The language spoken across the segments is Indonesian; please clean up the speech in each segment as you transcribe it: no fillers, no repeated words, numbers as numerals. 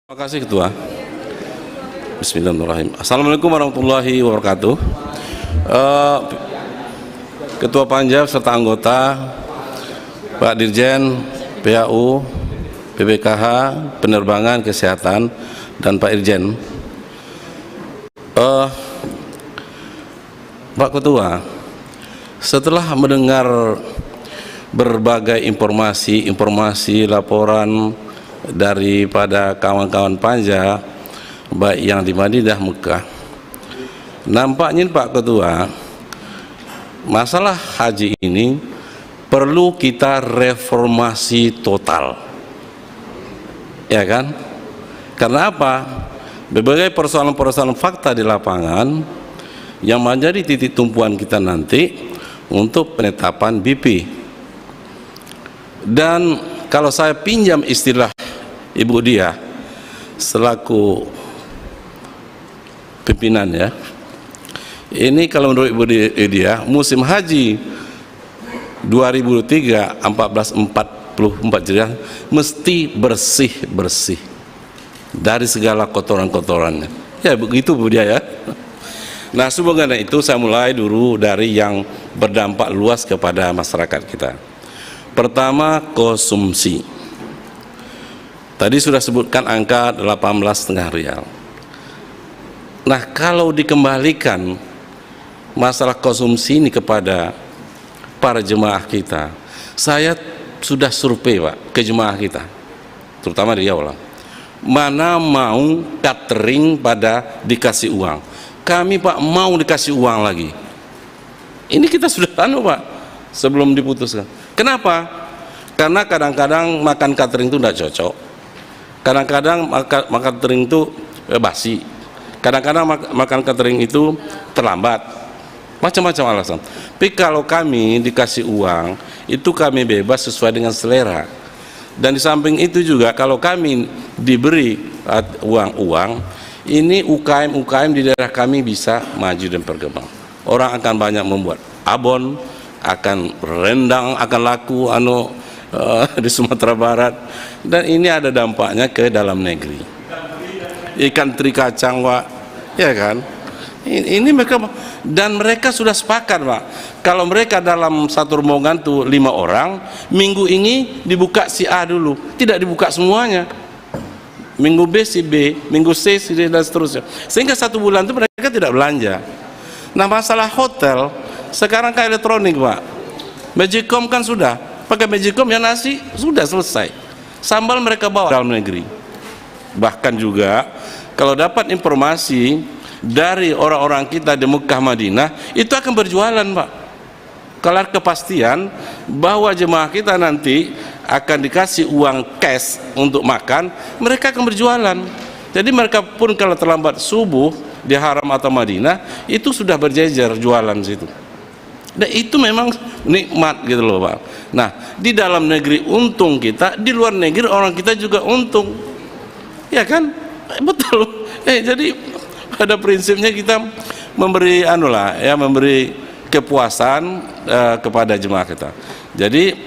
Terima kasih Ketua. Bismillahirrahmanirrahim. Assalamualaikum warahmatullahi wabarakatuh. Ketua Panja serta anggota, Pak Dirjen, PAU, BPKH, Penerbangan, Kesehatan, dan Pak Irjen. Pak Ketua, setelah mendengar berbagai informasi, laporan daripada kawan-kawan Panja baik yang di Madinah, Mekah, nampaknya Pak Ketua, masalah haji ini perlu kita reformasi total, ya kan? Karena apa? Berbagai persoalan-persoalan fakta di lapangan yang menjadi titik tumpuan kita nanti untuk penetapan BP. Dan kalau saya pinjam istilah Ibu Dia selaku pimpinan, ya, ini kalau menurut Ibu Dia musim haji 2003 1444 Hijriah mesti bersih dari segala kotoran-kotorannya, ya begitu Bu Dia, ya. Nah, sebagaimana itu saya mulai dulu dari yang berdampak luas kepada masyarakat kita. Pertama, konsumsi. Tadi sudah sebutkan angka 18,5 rial. Nah, kalau dikembalikan masalah konsumsi ini kepada para jemaah kita, saya sudah survei Pak ke jemaah kita, terutama di Riau, mana mau catering pada dikasih uang. Kami Pak mau dikasih uang lagi. Ini kita sudah Pak sebelum diputuskan. Kenapa? Karena kadang-kadang makan catering itu tidak cocok. Kadang-kadang makan catering itu basi. Kadang-kadang makan catering itu terlambat. Macam-macam alasan. Tapi kalau kami dikasih uang, itu kami bebas sesuai dengan selera. Dan di samping itu juga kalau kami diberi uang, ini UKM di daerah kami bisa maju dan berkembang. Orang akan banyak membuat abon, akan rendang, akan laku di Sumatera Barat, dan ini ada dampaknya ke dalam negeri. Ikan teri kacang, Pak, ya kan? Ini mereka sudah sepakat, Pak. Kalau mereka dalam satu rombongan tuh 5 orang, minggu ini dibuka si A dulu, tidak dibuka semuanya. Minggu B si B, minggu C si D, dan seterusnya. Sehingga 1 bulan itu mereka tidak belanja. Nah, masalah hotel sekarang kayak elektronik, Pak. Magicom kan sudah pakai Magicom, ya nasi sudah selesai, sambal mereka bawa dalam negeri. Bahkan juga kalau dapat informasi dari orang-orang kita di Mekah, Madinah, itu akan berjualan, Pak. Kalau kepastian bahwa jemaah kita nanti akan dikasih uang cash untuk makan, mereka akan berjualan. Jadi mereka pun kalau terlambat subuh di Haram atau Madinah, itu sudah berjejer jualan situ. Dan itu memang nikmat gitu loh, Pak. Nah, di dalam negeri untung kita, di luar negeri orang kita juga untung, ya kan? Betul. Jadi pada prinsipnya kita memberi memberi kepuasan kepada jemaah kita. Jadi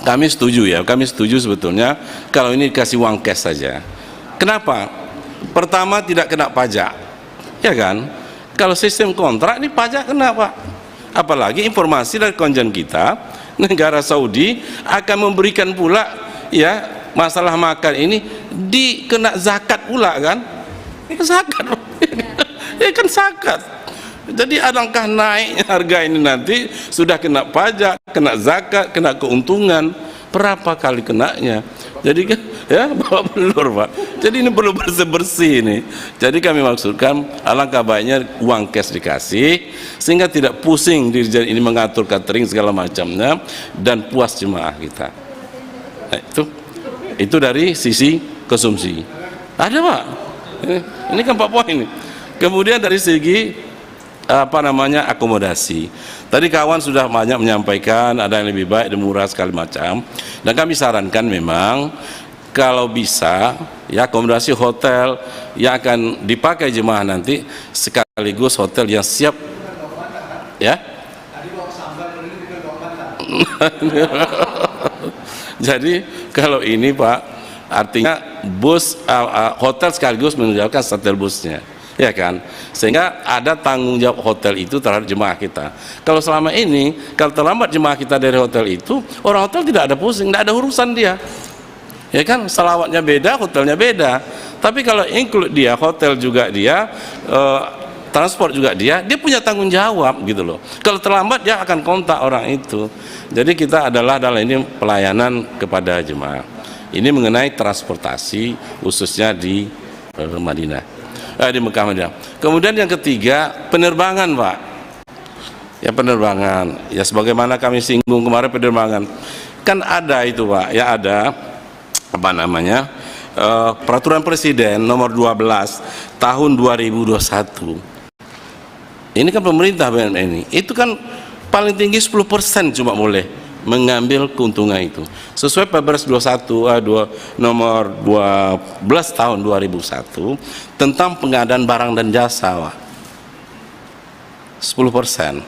kami setuju sebetulnya kalau ini dikasih uang cash saja. Kenapa? Pertama, tidak kena pajak, ya kan? Kalau sistem kontrak ini pajak kena, Pak. Apalagi informasi dari konjen kita, negara Saudi akan memberikan pula, ya, masalah makan ini dikena zakat pula, kan? Zakat, ya kan, zakat. Jadi alangkah naiknya harga ini nanti sudah kena pajak, kena zakat, kena keuntungan, berapa kali kenanya. Jadi kan, ya, bawa belur, Pak. Jadi ini perlu bersih-bersih ini. Jadi kami maksudkan alangkah baiknya uang cash dikasih sehingga tidak pusing dirjen ini mengatur catering segala macamnya, dan puas jemaah kita. Nah, itu dari sisi konsumsi. Ada, Pak. Ini kan 4 poin ini. Kemudian dari segi akomodasi. Tadi kawan sudah banyak menyampaikan ada yang lebih baik dan murah sekali macam. Dan kami sarankan memang kalau bisa, ya, akomodasi hotel yang akan dipakai jemaah nanti sekaligus hotel yang siap, ya. Jadi kalau ini, Pak, artinya bus hotel sekaligus meninggalkan shuttle busnya, ya kan, sehingga ada tanggung jawab hotel itu terhadap jemaah kita. Kalau selama ini kalau terlambat jemaah kita dari hotel itu, orang hotel tidak ada pusing, tidak ada urusan dia, ya kan, salawatnya beda, hotelnya beda. Tapi kalau include dia, hotel juga dia, transport juga dia punya tanggung jawab gitu loh. Kalau terlambat dia akan kontak orang itu. Jadi kita adalah dalam ini pelayanan kepada jemaah. Ini mengenai transportasi khususnya di Madinah, di Mekah Madinah. Kemudian yang ketiga, penerbangan, Pak. Ya, penerbangan. Ya, sebagaimana kami singgung kemarin, penerbangan kan ada itu, Pak. Ya, ada apa namanya? Peraturan Presiden nomor 12 tahun 2021. Ini kan pemerintah BUMN itu kan paling tinggi 10% cuma boleh mengambil keuntungan itu. Sesuai Perpres 21 nomor 12 tahun 2001 tentang pengadaan barang dan jasa, Pak. 10%.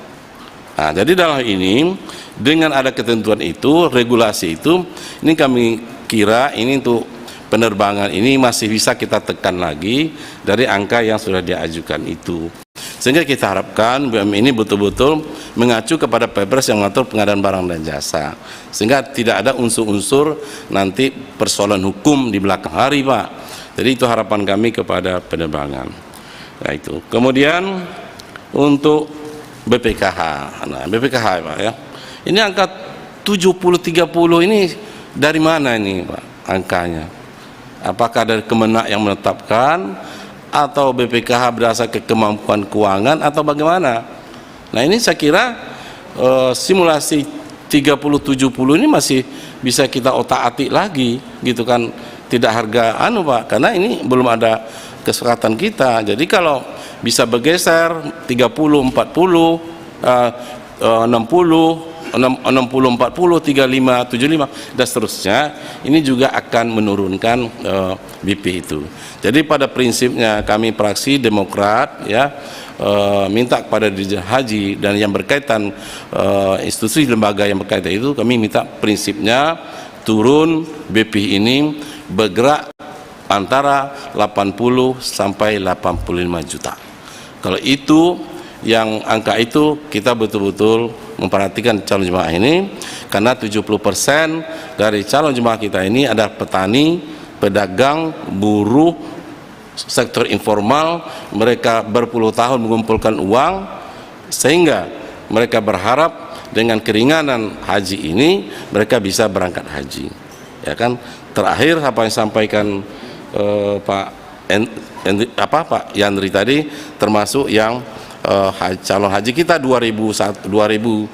Nah, jadi dalam ini dengan ada ketentuan itu, regulasi itu, ini kami kira ini untuk penerbangan ini masih bisa kita tekan lagi dari angka yang sudah diajukan itu. Sehingga kita harapkan BUMN ini betul-betul mengacu kepada Perpres yang mengatur pengadaan barang dan jasa, sehingga tidak ada unsur-unsur nanti persoalan hukum di belakang hari, Pak. Jadi itu harapan kami kepada penerbangan. Nah, itu. Kemudian untuk BPKH. Nah, BPKH, Pak, ya. Ini angka 70-30 ini dari mana ini, Pak, angkanya? Apakah dari Kemenak yang menetapkan, atau BPKH berdasarkan kemampuan keuangan, atau bagaimana? Nah, ini saya kira simulasi 30-70 ini masih bisa kita otak-atik lagi gitu kan, tidak harga Pak, karena ini belum ada kesepakatan kita. Jadi kalau bisa bergeser 30-40, 60-40, 35-75 dan seterusnya, ini juga akan menurunkan BP itu. Jadi pada prinsipnya kami fraksi Demokrat ya minta kepada Dirjen Haji dan yang berkaitan institusi lembaga yang berkaitan itu, kami minta prinsipnya turun BP ini bergerak antara 80 sampai 85 juta. Kalau itu yang angka itu kita betul-betul memperhatikan calon jemaah ini, karena 70% dari calon jemaah kita ini adalah petani, pedagang, buruh, sektor informal. Mereka berpuluh tahun mengumpulkan uang, sehingga mereka berharap dengan keringanan haji ini mereka bisa berangkat haji, ya kan. Terakhir apa yang sampaikan Pak Yandri tadi, termasuk yang calon haji kita 2021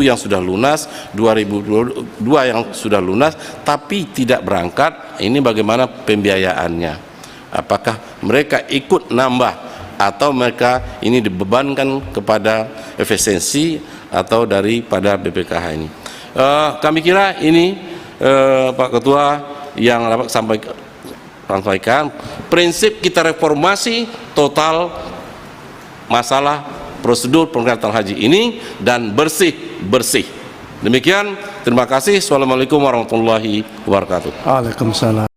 yang sudah lunas, 2022 yang sudah lunas tapi tidak berangkat, ini bagaimana pembiayaannya? Apakah mereka ikut nambah atau mereka ini dibebankan kepada efisiensi atau daripada BPKH ini? Kami kira ini Pak Ketua yang dapat sampaikan, prinsip kita reformasi total masalah prosedur pemberangkatan haji ini dan bersih-bersih. Demikian, terima kasih. Wassalamualaikum warahmatullahi wabarakatuh. Waalaikumsalam.